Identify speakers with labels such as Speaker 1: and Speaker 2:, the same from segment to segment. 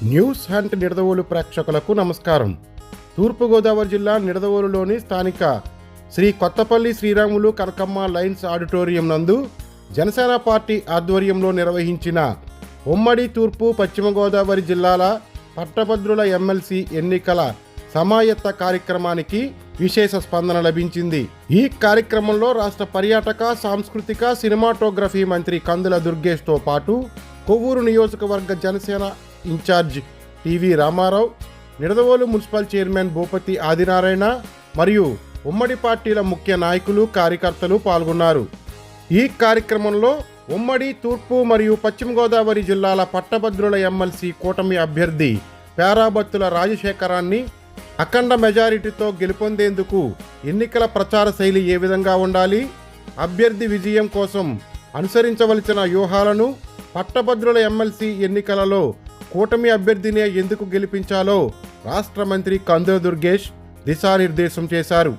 Speaker 1: News hunt Nidadavolu ప్రేక్షకులకు నమస్కారం. తూర్పుగోదావరి జిల్లా నిడదవోలులోని స్థానిక శ్రీ కొత్తపల్లి శ్రీరాములు కనకమ్మ లైన్స్ ఆడిటోరియం నందు జనసేన పార్టీ ఆధ్వర్యంలో నిర్వహించిన ఉమ్మడి తూర్పు పశ్చిమ గోదావరి జిల్లాల పట్టభద్రుల ఎమ్మెల్సీ ఎన్నికల సమాయత్త కార్యక్రమానికి విశేష స్పందన లభించింది. ఈ కార్యక్రమంలో రాష్ట్ర పర్యాటక, సాంస్కృతిక, సినిమాటోగ్రఫీ మంత్రి కందుల దుర్గేష్తో పాటు కొవ్వూరు నియోజకవర్గ Janasena incharge TV Ramarao, Nidadavole municipal chairman Bhupathi Adinarayana మరియు ఉమ్మడి పార్టీల ముఖ్య నాయకులు, కార్యకర్తలు పాల్గొన్నారు. ఈ కార్యక్రమంలో ఉమ్మడి తూర్పు మరియు పశ్చిమ గోదావరి జిల్లాల పట్టభద్రుల ఎమ్మెల్సీ కూటమి అభ్యర్థి పేరాబత్తుల రాజశేఖరాన్ని అఖండ మెజారిటీతో గెలుపొందేందుకు ఎన్నికల ప్రచార శైలి ఏ విధంగా ఉండాలి, అభ్యర్థి విజయం కోసం అనుసరించవలసిన వ్యూహాలను, పట్టభద్రుల ఎమ్మెల్సీ ఎన్నికలలో కూటమి అభ్యర్థినే ఎందుకు గెలిపించాలో రాష్ట్ర మంత్రి కందుల దుర్గేష్ దిశానిర్దేశం చేశారు.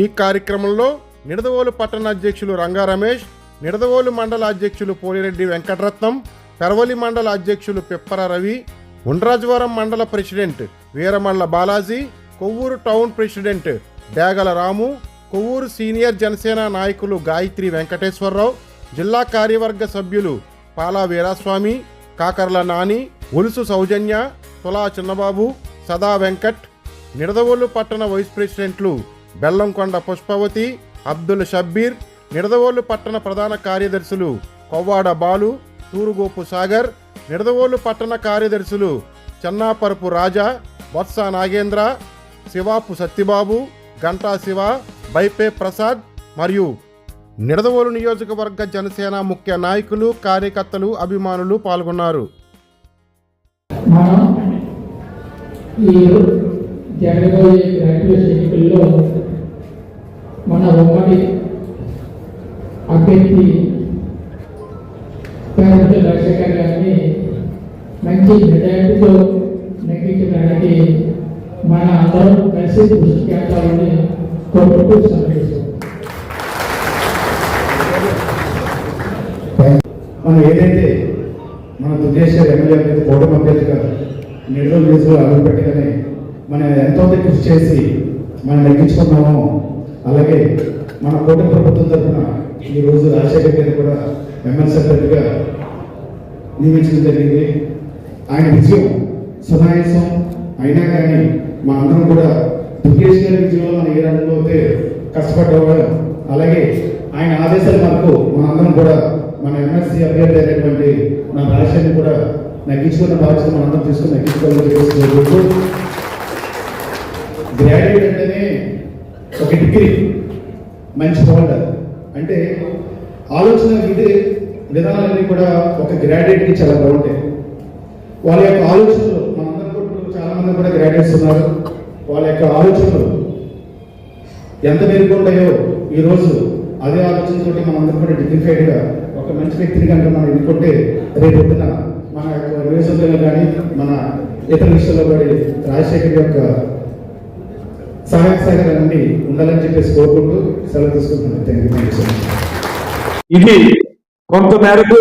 Speaker 1: ఈ కార్యక్రమంలో నిడదవోలు పట్టణ అధ్యక్షులు రంగా రమేష్, నిడదవోలు మండల అధ్యక్షులు పోలిరెడ్డి వెంకటరత్నం, పెరవలి మండల అధ్యక్షులు Pippara Ravi, Undrajavaram mandal president Veeramalla Balaji, Kovvur town president Degala Ramu, Kovvur senior Janasena నాయకులు గాయత్రి వెంకటేశ్వరరావు, జిల్లా కార్యవర్గ సభ్యులు పాలా వీరాస్వామి, కాకర్ల నాని, ఉలుసు సౌజన్య, తులా చిన్నబాబు, సదా వెంకట్, నిడదవోలు పట్టణ వైస్ ప్రెసిడెంట్లు బెల్లంకొండ పుష్పవతి, అబ్దుల్ షబ్బీర్, నిడదవోలు పట్టణ ప్రధాన కార్యదర్శులు కొవ్వాడ బాలు, తూరుగోపు సాగర్, నిడదవోలు పట్టణ కార్యదర్శులు చెన్నాపరపు రాజా, బొత్స నాగేంద్ర, శివాపు సత్యబాబు, గంటా శివ, బైపే ప్రసాద్ మరియు నిడదవోలు నియోజకవర్గ జనసేన ముఖ్య నాయకులు, కార్యకర్తలు, అభిమానులు పాల్గొన్నారు.
Speaker 2: మన ఉమ్మడి అభ్యర్థి పేరాబత్తుల రాజశేఖర్ గారిని మంచి మెజారిటీతో నెగ్గించడానికి మన అందరం కలిసి కృషి చేస్తామని కోరుకుంటూ సందేశం.
Speaker 3: మనం ఏదైతే మన దుర్గేశ్వర ఎమ్మెల్యే అభ్యర్థి కూటమి అభ్యర్థిగా నిడదవోలు నియోజకవర్గంలో అడుగుపెట్టగానే మనం ఎంతో కృషి చేసి మనం నెగ్గించుకున్నామో, అలాగే మన కూటమి ప్రభుత్వం తరఫున ఈరోజు రాజశేఖర్ గారిని కూడా ఎమ్మెల్సీ అభ్యర్థిగా నియమించడం జరిగింది. ఆయన విజయం సునాయాసం అయినా కానీ మా అందరం కూడా దుర్గేష్ గారి విజయంలో మనం ఏ రంగంలో అయితే కష్టపడ్డవాడు, అలాగే ఆయన ఆదేశాల మేరకు మనందరం కూడా మన ఎమ్మెల్సీ అభ్యర్థి అయినటువంటి మన రాజశేఖర్ని కూడా నగ్గించుకున్న బాధ్యత మనందరం తీసుకుని నగ్గించుకోవాలి. గ్రాడ్యుయేట్ అంటేనే ఒక డిగ్రీ, మంచి హోల్డర్ అంటే ఆలోచన విధానాలన్నీ కూడా ఒక గ్రాడ్యుయేట్కి చాలా బాగుంటాయి. వాళ్ళ యొక్క ఆలోచనలు మనందరం కూడా చాలా మంది కూడా గ్రాడ్యుయేట్స్ ఉన్నారు. వాళ్ళ యొక్క ఆలోచనలు ఎంత మేలుకుంటాయో ఈరోజు అదే ఆలోచనతో మనందరం కూడా డిగ్నిఫైడ్గా ఒక మంచి వ్యక్తిని కనుక మనం ఎన్నుకుంటే రేపొద్దున మన యొక్క నియోజకవర్గంలో కానీ మన ఇతర విషయాల్లో కూడా రాజశేఖర్ యొక్క సహాయ సహకారాన్ని ఉండాలని చెప్పేసి కోరుకుంటూ సెలవు తీసుకుంటున్నాను.
Speaker 4: ఇది కొంత మేరకు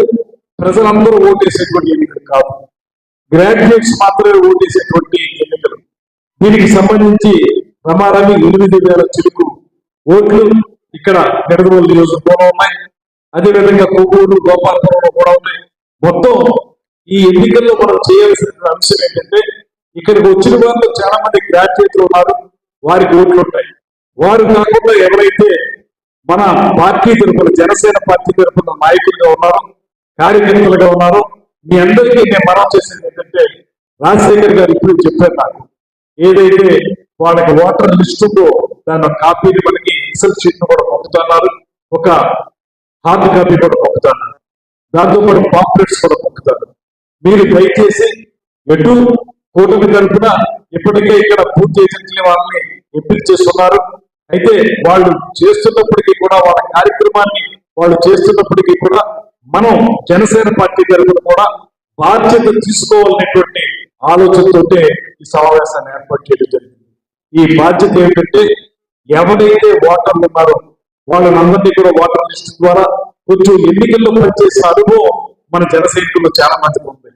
Speaker 4: ప్రజలందరూ ఓటేసేటువంటి ఎన్నికలు కాదు, గ్రాడ్యుయేట్స్ మాత్రమే ఓటేసేటువంటి ఎన్నికలు. దీనికి సంబంధించి రమారమి 8,000 చిలుకు ఓట్లు ఇక్కడ నిడదవోలు నియోజకవర్గంలో ఉన్నాయి. అదేవిధంగా కొవ్వూరు, గోపాలపురంలో కూడా ఉన్నాయి. మొత్తం ఈ ఎన్నికల్లో మనం చేయాల్సిన అంశం ఏంటంటే, ఇక్కడికి వచ్చిన వారిలో చాలా మంది గ్రాడ్యుయేట్లు ఉన్నారు, వారికి ఓట్లు ఉంటాయి. వారు కాకుండా ఎవరైతే మన పార్టీ తరఫున, జనసేన పార్టీ తరఫున నాయకులుగా ఉన్నారో, కార్యకర్తలుగా ఉన్నారో, మీ అందరికీ నేను మనం చేసేది ఏంటంటే, రాజశేఖర్ గారు ఇప్పుడు చెప్పారు నాకు, ఏదైతే వాళ్ళకి ఓటర్ లిస్ట్ ఉందో దాని కాపీని మనకి ఎక్సెల్ షీట్ కూడా పంపుతున్నారు, ఒక హార్డ్ కాపీ కూడా పంపుతున్నారు, దాంతోపాటు పాంప్లెట్స్ కూడా పంపుతారు. మీరు దయచేసి ఎటు కూటమి తరఫున ఇప్పటికే ఇక్కడ పూర్తి ఏజెంట్ల వాళ్ళని ఎంపిక చేస్తున్నారు. అయితే వాళ్ళు చేస్తున్నప్పటికీ కూడా, వాళ్ళ కార్యక్రమాన్ని వాళ్ళు చేస్తున్నప్పటికీ కూడా మనం జనసేన పార్టీ తరఫున కూడా బాధ్యత తీసుకోవాలనేటువంటి ఆలోచనతోటే ఈ సమావేశాన్ని ఏర్పాటు చేయడం జరిగింది. ఈ బాధ్యత ఏంటంటే, ఎవరైతే ఓటర్లు ఉన్నారో వాళ్ళందరినీ కూడా ఓటర్ లిస్ట్ ద్వారా కొంచెం ఎన్నికల్లో పనిచేసిన అనుభవం మన జన సైనికుల్లో చాలా మందికి ఉంది.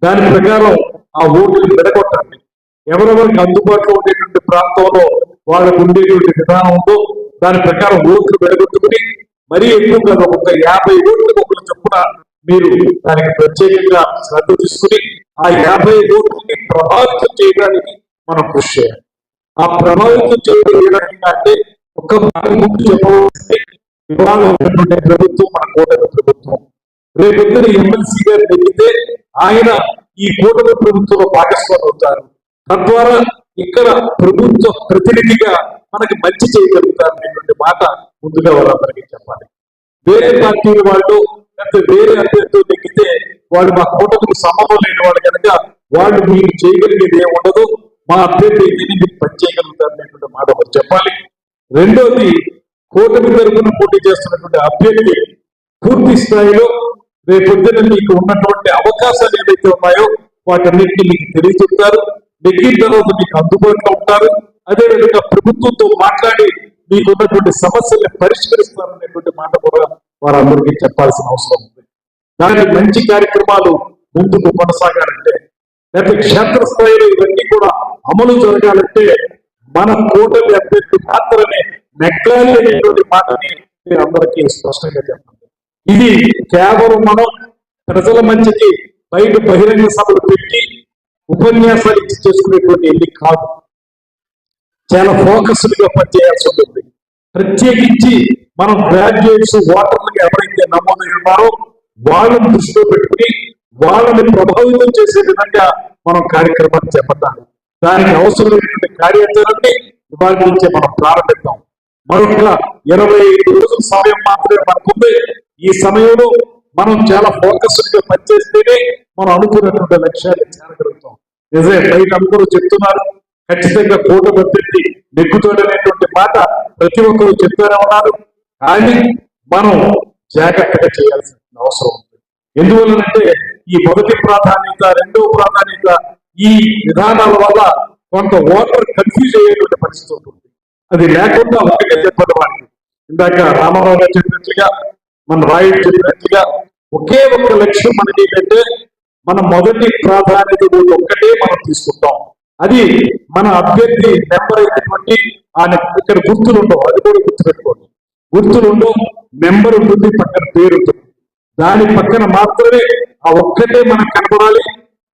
Speaker 4: దాని ప్రకారం ఆ ఓటుని విడగొట్టండి. ఎవరెవరికి అందుబాటులో ఉండేటువంటి ప్రాంతంలో వాళ్ళకు ఉండేటువంటి విధానం ఉందో దాని ప్రకారం ఓట్లు విడగొట్టుకుని మరీ ఎక్కువ కాదు, ఒక 50 ఓట్లకు ఒకరు చొప్పున మీరు దానికి ప్రత్యేకంగా శ్రద్ధ తీసుకుని ఆ 50 ఓట్లని ప్రభావితం చేయడానికి మనం కృషి చేయాలి. ఆ ప్రభావితం చేయడం ఏ రకంగా అంటే ఒక ముందు చెప్పవలసింది, ఇవాళ ఉన్నటువంటి ప్రభుత్వం మన కూటమి ప్రభుత్వం. రేపొద్దున ఎమ్మెల్సీ గారు నెగ్గితే ఆయన ఈ కూటమి ప్రభుత్వంలో భాగస్వామి అవుతారు. తద్వారా ఇక్కడ ప్రభుత్వ ప్రతినిధిగా మనకి మంచి చేయగలుగుతారు అనేటువంటి మాట ముందుగా వాళ్ళందరికీ చెప్పాలి. వేరే పార్టీల వాళ్ళు లేకపోతే వేరే అభ్యర్థులు నెగ్గితే వాళ్ళు మా కూటమికి సంబంధం లేని వాళ్ళు కనుక వాళ్ళు మీరు చేయగలిగేది ఏమి ఉండదు, మా అభ్యర్థి ఏదైనా మీకు పని చేయగలుగుతారు అనేటువంటి మాట ఒకటి చెప్పాలి. రెండోది, కూటమి తరఫున పోటీ చేస్తున్నటువంటి అభ్యర్థి పూర్తి స్థాయిలో రేపొద్దున మీకు ఉన్నటువంటి అవకాశాలు ఏవైతే ఉన్నాయో వాటన్నిటిని మీకు తెలియజెప్తారు. నెగ్గిన తర్వాత మీకు అందుబాటులో ఉంటారు. అదేవిధంగా ప్రభుత్వంతో మాట్లాడి మీకు ఉన్నటువంటి సమస్యల్ని పరిష్కరిస్తారు అనేటువంటి మాట కూడా వారందరికీ చెప్పాల్సిన అవసరం ఉంది. దానికి మంచి కార్యక్రమాలు ముందుకు కొనసాగాలంటే లేకపోతే క్షేత్రస్థాయిలో ఇవన్నీ కూడా అమలు జరగాలంటే మన కూటమి అభ్యర్థి మాత్రమే నెగ్గాలి అనేటువంటి మాటని మీరు అందరికీ స్పష్టంగా చెప్పండి. ఇది కేవలం మనం ప్రజల మంచికి బయట బహిరంగ సభలు పెట్టి ఉపన్యాసాలు ఇచ్చి చేసుకునేటువంటి ఎన్నిక కాదు. చాలా ఫోకస్డ్ గా పనిచేయాల్సి ఉంటుంది. ప్రత్యేకించి మనం గ్రాడ్యుయేట్స్ ఓటర్లకు ఎవరైతే నమోదై ఉన్నారో వాళ్ళని దృష్టిలో పెట్టుకుని వాళ్ళని ప్రభావితం చేసే విధంగా మనం కార్యక్రమాన్ని చేపట్టాలి. దానికి అవసరమైనటువంటి కార్యాచరణని ఇవాళ నుంచే మనం ప్రారంభిద్దాం. మరొక 25 రోజుల సమయం మాత్రమే మనకుంది. ఈ సమయంలో మనం చాలా ఫోకస్డ్ గా పనిచేస్తేనే మనం అనుకున్నటువంటి లక్ష్యాన్ని చేరగలుగుతాం. నిజమే, బయట అందరూ చెప్తున్నారు ఖచ్చితంగా కూటమి అభ్యర్థి నెగ్గుతాడనేటువంటి మాట ప్రతి ఒక్కరూ చెప్తూనే ఉన్నారు. కానీ మనం జాగ్రత్తగా చేయాల్సిన అవసరం ఉంది. ఎందువల్లంటే ఈ మొదటి ప్రాధాన్యత, రెండవ ప్రాధాన్యత ఈ విధానాల వల్ల కొంత ఓటర్ కన్ఫ్యూజ్ అయ్యేటువంటి పరిస్థితి ఉంటుంది. అది లేకుండా ఒకటే చెప్పడం వారికి ఇందాక రామారావు గారు చెప్పినట్లుగా, మన రాయుడు చెప్పినట్లుగా ఒకే ఒక్క లక్ష్యం మనకి ఏంటంటే మన మొదటి ప్రాధాన్యత ఒక్కటే మనం తీసుకుంటాం. అది మన అభ్యర్థి నెంబర్ అయినటువంటి ఆయన ఇక్కడ గుర్తులు ఉండవు, అది కూడా గుర్తుపెట్టుకోండి. గుర్తులు ఉండవు, నెంబర్ ఉంటుంది, పక్కన పేరు ఉంటుంది. దాని పక్కన మాత్రమే ఆ ఒక్కటే మనకు కనపడాలి.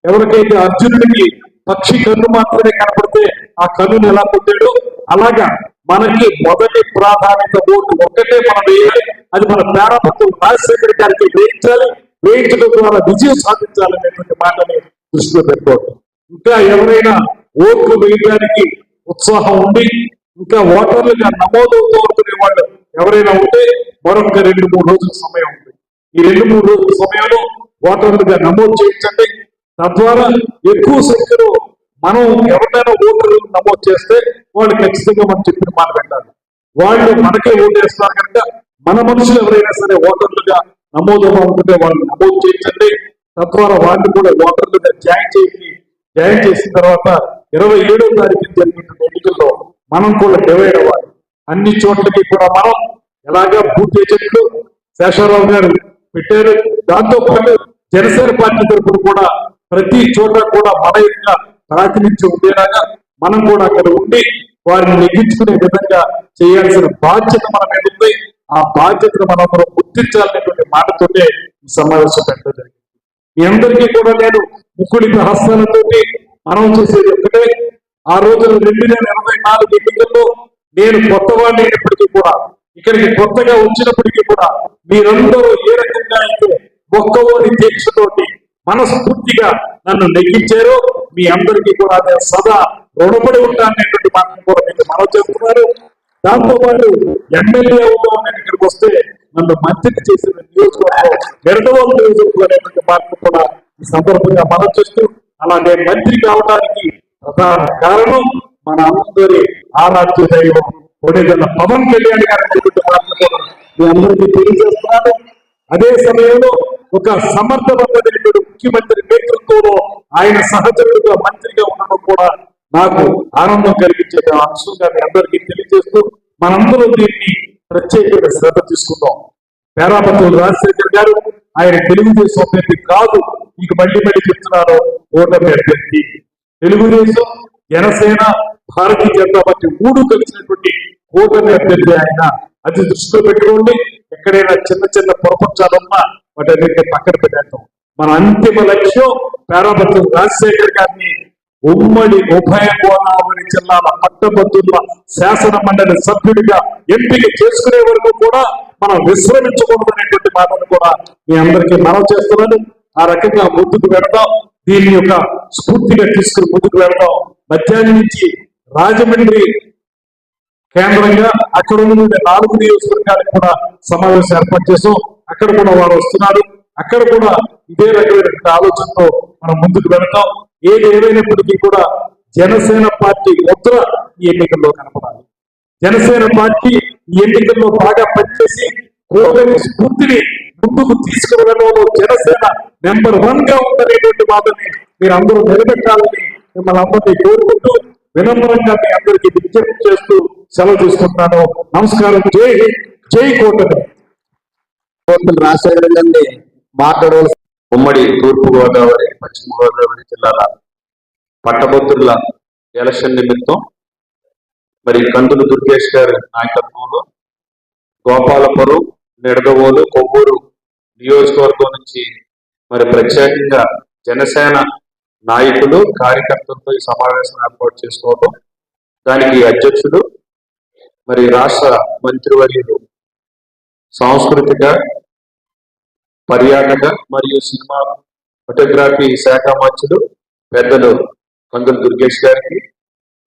Speaker 4: ఎవరికైతే అర్జునుడికి పక్షి కన్ను మాత్రమే కనపడితే ఆ కన్నును ఎలా పొందాడో అలాగా మనకి మొదటి ప్రాధాన్యత ఓటు ఒక్కటే మనం వేయాలి. అది మన పేరాపత్రులు రాజశేఖర గారికి వేయించాలి. వేయించడం ద్వారా విజయం సాధించాలనేటువంటి మాటని దృష్టిలో పెట్టుకోండి. ఇంకా ఎవరైనా ఓట్లు వేయడానికి ఉత్సాహం ఉండి ఇంకా ఓటర్లుగా నమోదవుతూ అనుకునే వాళ్ళు ఎవరైనా ఉంటే మరొక 2-3 రోజుల సమయం ఉంది. ఈ 2-3 రోజుల సమయంలో ఓటర్లుగా నమోదు చేయించండి. తద్వారా ఎక్కువ సంఖ్యలో మనం ఎవరైనా ఓటర్లు నమోదు చేస్తే వాళ్ళు ఖచ్చితంగా మనం చెప్పిన మాట పెట్టాలి. వాళ్ళు మనకే ఓటేస్తారు కనుక మన మనుషులు ఎవరైనా సరే ఓటర్లుగా నమోదు అవ్వాలనుకుంటే వాళ్ళు నమోదు చేయించండి. తద్వారా వాళ్ళు కూడా ఓటర్లుగా జాయిన్ చేసిన తర్వాత 27వ తారీఖున జరిగినటువంటి ఎన్నికల్లో మనం కూడా డివైడ్ అవ్వాలి. అన్ని చోట్లకి కూడా మనం ఎలాగా బూత్ ఏజెంట్లు శేషారావు గారు పెట్టారు. దాంతో పాటు జనసేన పార్టీ తరఫున కూడా ప్రతి చోట కూడా మన యొక్క ప్రాతినిధ్యం ఉండేలాగా మనం కూడా అక్కడ ఉండి వారిని నెగ్గించుకునే విధంగా చేయాల్సిన బాధ్యత మన మీద ఉంది. ఆ బాధ్యతను మనం గుర్తించాలనేటువంటి మాటతోనే ఈ సమావేశం పెట్టడం జరిగింది. మీ అందరికీ కూడా నేను ముక్కుడికి హస్తాలతోటి మనం చేసేది ఒక్కటే, ఆ రోజున 2024 ఎన్నికల్లో నేను కొత్త వాడిని అయినప్పటికీ కూడా ఇక్కడికి కొత్తగా వచ్చినప్పటికీ కూడా మీరందరూ ఏ రకంగా అయితే ఒక్కవారి దీక్షతోటి మనస్ఫూర్తిగా నన్ను నెగ్గించారో మీ అందరికీ కూడా నేను సదా రుణపడి ఉంటాననేటువంటి మాటను కూడా మీకు మనం చేస్తున్నారు. దాంతో పాటు ఎమ్మెల్యే అవుతామని ఇక్కడికి వస్తే నన్ను మంత్రిని చేసిన నియోజకవర్గం నిడదవోలు నియోజకవర్గం అనేటువంటి మాటను కూడా ఈ సందర్భంగా మనం చేస్తూ, అలాగే మంత్రి కావడానికి ప్రధాన కారణం మన అందరి ఆరాధ్య దైవం కొణిదెల పవన్ కళ్యాణ్ గారు అనేటువంటి మాటను కూడా మీ అందరికీ తెలియజేస్తున్నాను. అదే సమయంలో ఒక సమర్థవంతమైనటువంటి ముఖ్యమంత్రి నేతృత్వంలో ఆయన సహచరుడుగా మంత్రిగా ఉండడం కూడా నాకు ఆనందం కలిగించే అంశంగా మీ అందరికీ తెలియజేస్తూ మనందరూ దీన్ని ప్రత్యేకంగా శ్రద్ధ తీసుకుందాం. పేరాపత్రులు రాజశేఖర్ గారు ఆయన తెలుగుదేశం అభ్యర్థి కాదు, ఇక మళ్ళీ చెప్తున్నాను, ఓటమి అభ్యర్థి తెలుగుదేశం, జనసేన, భారతీయ జనతా పార్టీ మూడు కలిసినటువంటి ఓటమి అభ్యర్థి ఆయన. అది దృష్టిలో పెట్టుకోండి. ఎక్కడైనా చిన్న చిన్న పొరపక్షాలున్నా వాటి పక్కన పెట్టేద్దాం. మన అంతిమ లక్ష్యం పేరాపతి రాజశేఖర్ గారిని ఉమ్మడి ఉభయ గోదావరి జిల్లాల పట్టభద్రుల శాసన మండలి సభ్యుడిగా ఎంపిక చేసుకునే వరకు కూడా మనం విశ్రమించకూడదనేటువంటి మాటను కూడా మీ అందరికీ మనవి చేస్తున్నాను. ఆ రకంగా ముందుకు వెళదాం. దీని యొక్క స్ఫూర్తిగా తీసుకుని ముందుకు వెళదాం. మధ్యాహ్నం నుంచి రాజమండ్రి కేంద్రంగా అక్కడ ఉన్న 4 నియోజకవర్గాలకు కూడా సమావేశం ఏర్పాటు చేసాం. అక్కడ కూడా వారు వస్తున్నారు. అక్కడ కూడా ఇదే రకమైన ఆలోచనతో మనం ముందుకు వెళతాం. ఏది ఏమైనప్పటికీ కూడా జనసేన పార్టీ ముద్ర ఈ ఎన్నికల్లో కనపడాలి. జనసేన పార్టీ ఈ ఎన్నికల్లో బాగా పనిచేసి కూటమి స్ఫూర్తిని ముందుకు తీసుకువెళ్ళడంలో జనసేన నెంబర్ 1 గా ఉందనేటువంటి మాటని మీరు అందరూ నిలబెట్టాలని మిమ్మల్ని అందరినీ కోరుకుంటూ వినమ్రంగా మీ అందరికీ విజ్ఞప్తి చేస్తూ సెలవు తీసుకుంటున్నాను. నమస్కారం. జై హింద్, జై కూటమి.
Speaker 5: రాజశేఖర్ గారిని మాట్లాడవలసి ఉమ్మడి తూర్పు గోదావరి, పశ్చిమ గోదావరి జిల్లాల పట్టభద్రుల ఎలక్షన్ నిమిత్తం మరి కందులు దుర్గేష్ గారి నాయకత్వంలో గోపాలపురం, నిడదవోలు, కొవ్వూరు నియోజకవర్గం నుంచి మరి ప్రత్యేకంగా జనసేన నాయకులు, కార్యకర్తలతో ఈ సమావేశం ఏర్పాటు చేసుకోవడం, దానికి అధ్యక్షుడు మరి రాష్ట్ర మంత్రివర్యులు సాంస్కృతిక, పర్యాటక మరియు సినిమా ఫోటోగ్రఫీ శాఖ మంత్రులు పెద్దలు కందులు దుర్గేష్ గారికి,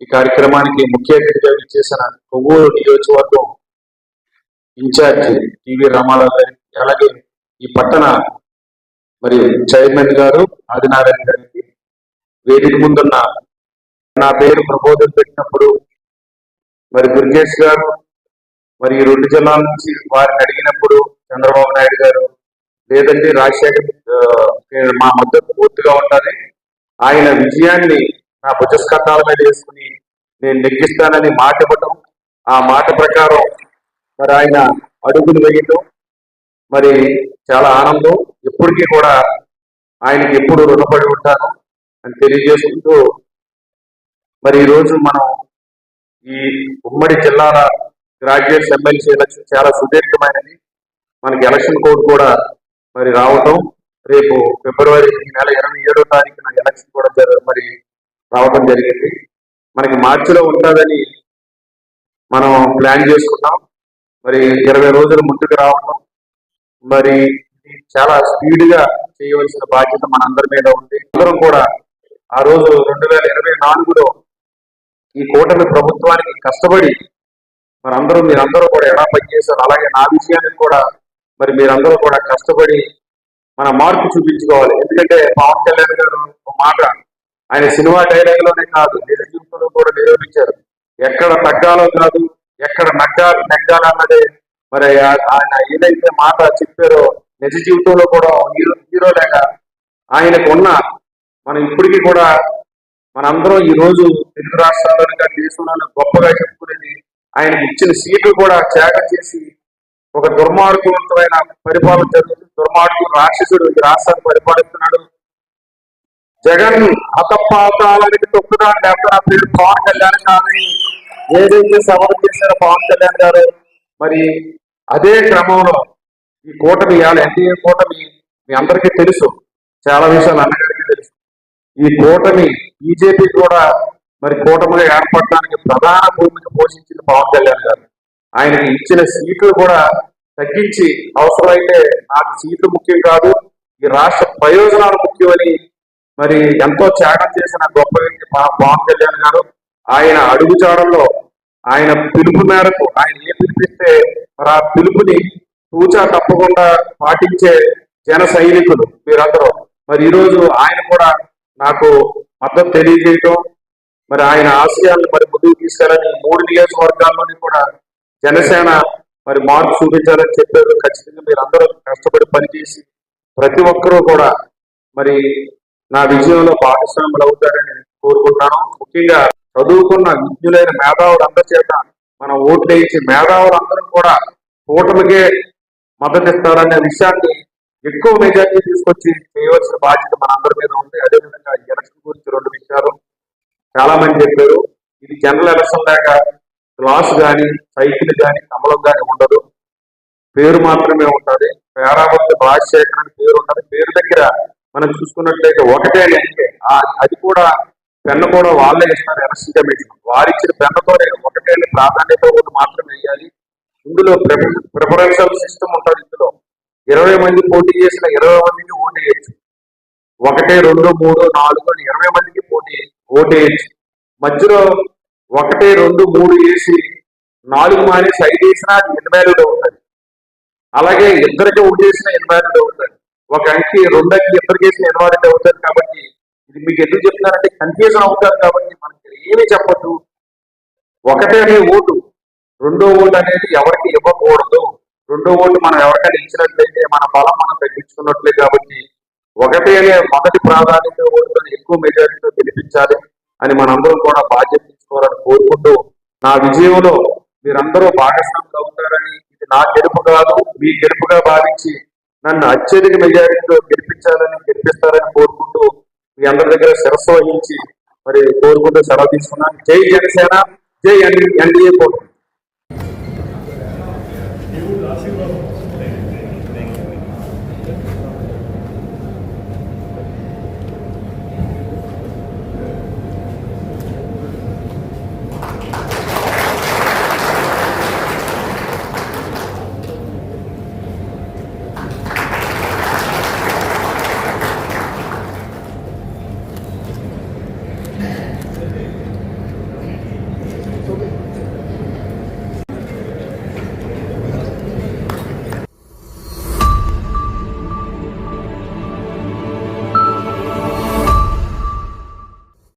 Speaker 5: ఈ కార్యక్రమానికి ముఖ్య అతిథిగా విచ్చేసిన కొవ్వూరు నియోజకవర్గం ఇన్ఛార్జి టివి రామారావు గారికి, అలాగే ఈ పట్టణ మరి చైర్మన్ గారు ఆదినారాయణ గారికి, వేదిక ముందున్న నా పేరు ప్రబోధం పెట్టినప్పుడు మరి దుర్గేష్ గారు మరి ఈ 2 జిల్లాల నుంచి వారిని అడిగినప్పుడు చంద్రబాబు నాయుడు గారు లేదంటే రాజశేఖర్ మా మద్దతు పూర్తిగా ఉండాలి, ఆయన విజయాన్ని నా భుజస్కంధాల మీద వేసుకుని నేను నెగ్గిస్తానని మాట ఇవ్వటం, ఆ మాట ప్రకారం మరి ఆయన అడుగులు వేయటం మరి చాలా ఆనందం. ఎప్పటికీ కూడా ఆయనకి ఎప్పుడు రుణపడి ఉంటాను అని తెలియజేసుకుంటూ మరి ఈరోజు మనం ఈ ఉమ్మడి జిల్లాల గ్రాడ్యుయేట్స్ ఎమ్మెల్సీ ఎలక్షన్ చాలా సుదీర్ఘమైనది. మనకి ఎలక్షన్ కోడ్ కూడా మరి రావటం, రేపు ఫిబ్రవరి నెల 27వ తారీఖున ఎలక్షన్ కూడా మరి రావటం జరిగింది. మనకి మార్చిలో ఉంటుందని మనం ప్లాన్ చేసుకున్నాం. మరి 20 రోజులు ముందుకు రావటం మరి చాలా స్పీడ్గా చేయవలసిన బాధ్యత మనందరి మీద ఉంది. అందరం కూడా ఆ రోజు 2024లో ఈ కూటమి ప్రభుత్వానికి కష్టపడి మీరందరూ కూడా ఎలా పనిచేశారు, అలాగే నా విషయానికి కూడా మరి మీరందరూ కూడా కష్టపడి మన మార్పు చూపించుకోవాలి. ఎందుకంటే పవన్ కళ్యాణ్ గారు ఒక మాట ఆయన సినిమా డైలాగ్లోనే కాదు, నిజ జీవితంలో కూడా నిరూపించారు. ఎక్కడ తగ్గాలో కాదు, ఎక్కడ నెగ్గాలన్నదే మరి ఆయన ఏదైతే మాట చెప్పారో నిజ జీవితంలో కూడా హీరో లేక ఆయనకు ఉన్న మనం ఇప్పటికీ కూడా మనందరం ఈ రోజు తెలుగు రాష్ట్రాల్లో దేశంలో గొప్పగా చెప్పుకునేది ఆయనకి ఇచ్చిన సీట్లు కూడా త్యాగం చేసి ఒక దుర్మార్గవంతమైన పరిపాలన జరుగుతుంది. దుర్మార్గుడు, రాక్షసుడు ఈ రాష్ట్రాన్ని పరిపాలిస్తున్నాడు. జగన్ అతపాతాలకి తొక్కుదాన్ని లేకపోతే నా పేరు పవన్ కళ్యాణ్ కాదని ఏదైతే సభలు చేశారో పవన్ కళ్యాణ్ గారు, మరి అదే క్రమంలో ఈ కూటమి ఇవాళ ఎన్డీఏ కూటమి మీ అందరికీ తెలుసు, చాలా విషయాలు అన్నగారికి తెలుసు. ఈ కూటమి బీజేపీ కూడా మరి కూటమిగా ఏర్పడడానికి ప్రధాన భూమిక పోషించింది పవన్ కళ్యాణ్ గారు. ఆయనకి ఇచ్చిన సీట్లు కూడా తగ్గించి అవసరమైతే నాకు సీట్లు ముఖ్యం కాదు, ఈ రాష్ట్ర ప్రయోజనాలు ముఖ్యమని మరి ఎంతో త్యాగం చేసిన గొప్ప వ్యక్తి పవన్ కళ్యాణ్ గారు. ఆయన అడుగుజాడల్లో ఆయన పిలుపు మేరకు ఆయన ఏ పిలిపిస్తే మరి ఆ పిలుపుని తూచా తప్పకుండా పాటించే జన సైనికులు మీరందరూ. మరి ఈరోజు ఆయన కూడా నాకు మద్దతు తెలియజేయటం, మరి ఆయన ఆశయాలను మరి ముందుకు తీసుకెళ్ళని 3 నియోజకవర్గాల్లోని కూడా జనసేన మరి మార్పు చూపించాలని చెప్పారు. ఖచ్చితంగా మీరు అందరూ కష్టపడి పనిచేసి ప్రతి ఒక్కరూ కూడా మరి నా విజయంలో భాగస్వాములు అవుతారని కోరుకుంటున్నాను. ముఖ్యంగా చదువుకున్న విజ్ఞులైన మేధావులందరి చేత మనం ఓట్లు వేయించి మేధావులందరూ కూడా కూటమికే మద్దతు ఇస్తారనే విషయాన్ని ఎక్కువ మెజార్టీ తీసుకొచ్చి చేయవలసిన బాధ్యత మనందరి మీద ఉంది. అదేవిధంగా ఈ ఎలక్షన్ గురించి 2 విషయాలు చాలా మంది చెప్పారు. ఇది జనరల్ ఎలక్షన్ లాగా గ్లాస్ కానీ సైకిల్ కానీ కమలం కానీ ఉండదు, పేరు మాత్రమే ఉంటుంది. పేరావతి రాజశేఖర్ అని పేరు ఉంటుంది. పేరు దగ్గర మనం చూసుకున్నట్లయితే ఒకటే అంటే అది కూడా పెన్ను కూడా వాళ్ళే ఇస్తారు. ఎలక్షన్ కమిషన్ వారు ఇచ్చిన పెన్నుతోనే ఒకటే ప్రాధాన్యత ఓటు మాత్రమే వేయాలి. ఇందులో ప్రిఫరెన్షియల్ సిస్టమ్ ఉంటుంది. ఇందులో 20 మంది పోటీ చేసిన 20 మందికి ఓటు వేయచ్చు. 1, 2, 3, 4 అని 20 మందికి ఓటు వేయచ్చు. మధ్యలో 1, 2, 3 వేసి 4 మానేసి 5 వేసినా అది ఇన్వాలిడ్ అవుతుంది. అలాగే ఇద్దరికి ఓటు వేసిన ఇన్వాలిడ్ అవుతుంది. ఒక అంకి 2 అంకి ఇద్దరికి వేసిన ఇన్వాలిడ్ అవుతుంది. కాబట్టి ఇది మీకు ఎందుకు చెప్తున్నారంటే కన్ఫ్యూజన్ అవుతారు. కాబట్టి మనకి ఏమీ చెప్పద్దు. ఒకటే ఓటు, రెండో ఓటు అనేది ఎవరికి ఇవ్వకూడదు. రెండో ఓటు మనం ఎవరికైనా ఇచ్చినట్లయితే మన బలం మనం తగ్గించుకున్నట్లే. కాబట్టి ఒకటే మొదటి ప్రాధాన్యత ఓటుతో ఎక్కువ మెజారిటీతో గెలిపించాలి అని మనందరం కూడా బాధ్యత తీసుకోవాలని కోరుకుంటూ, నా విజయంలో మీరందరూ భాగస్వాములు అవుతారని, ఇది నా గెలుపు కాదు మీ గెలుపుగా భావించి నన్ను అత్యధిక మెజారిటీతో గెలిపిస్తారని కోరుకుంటూ మీ అందరి దగ్గర శిరస్సు వహించి మరి కోరుకుంటూ సెలవు తీసుకున్నాను. జై జనసేన, జై ఎన్డీఏ.